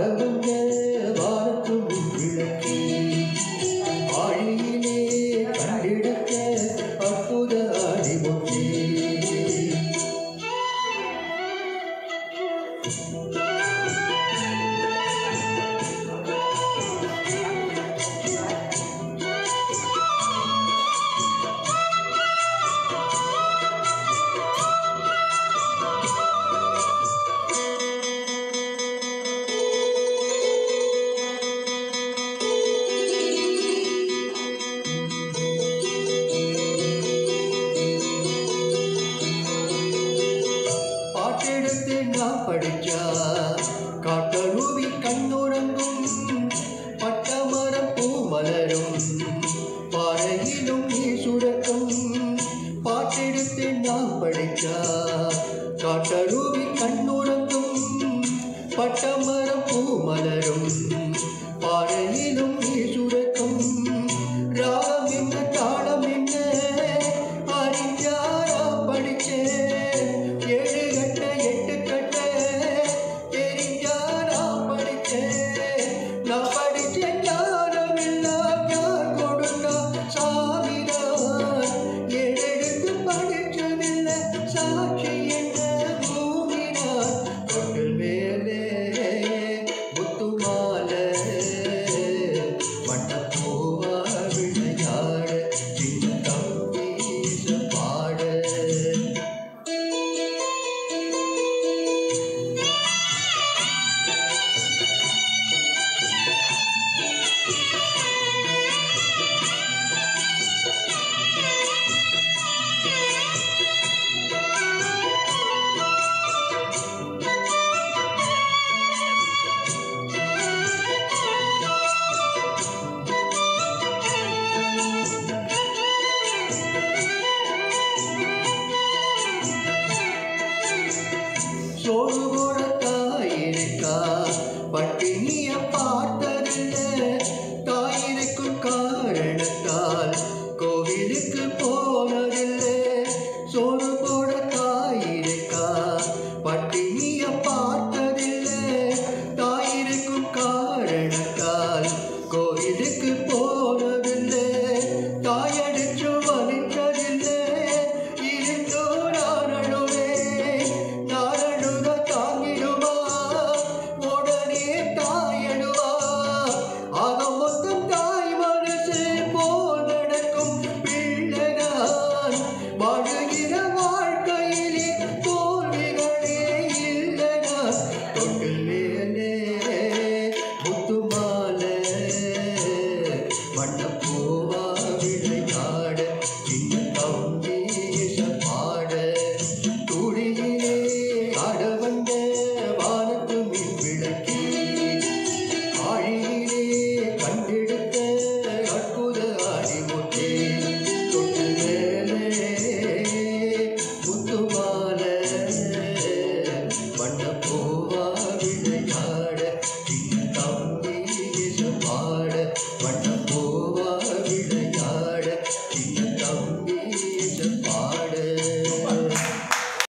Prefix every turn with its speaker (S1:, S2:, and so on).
S1: வந்த வாரத்து விளக்கே ஆழியிலே கண்டெடுத்த அற்புத ஆடிமுத்தே பாட்டெடுத்து நான் படிச்சா காட்டருவி கண்ணுறங்கும் பட்டமரம் பூ மலரும் பாறையிலும் நீ சுரக்கும் பாட்டெடுத்து நான் படிச்சா காட்டருவி கண்ணுறங்கும் பட்டமரம் பூ மலரும் பாறையிலும் நீ சுரக்கும் ராகம் என்ன தாளம் என்ன அறிஞாரா படிச்சேன் நான் படிச்ச ஞானம் எல்லாம் யார் கொடுத்தா சாமிதான் எடுத்து படிச்சதில்லை சாட்சி என்ன பூமிதான் தொட்டில் மேலே முத்துமால வட்டப்பூவா விளையாட சின்ன தம்பீச பாட சோறு போட தாயிருக்கா பட்டினிய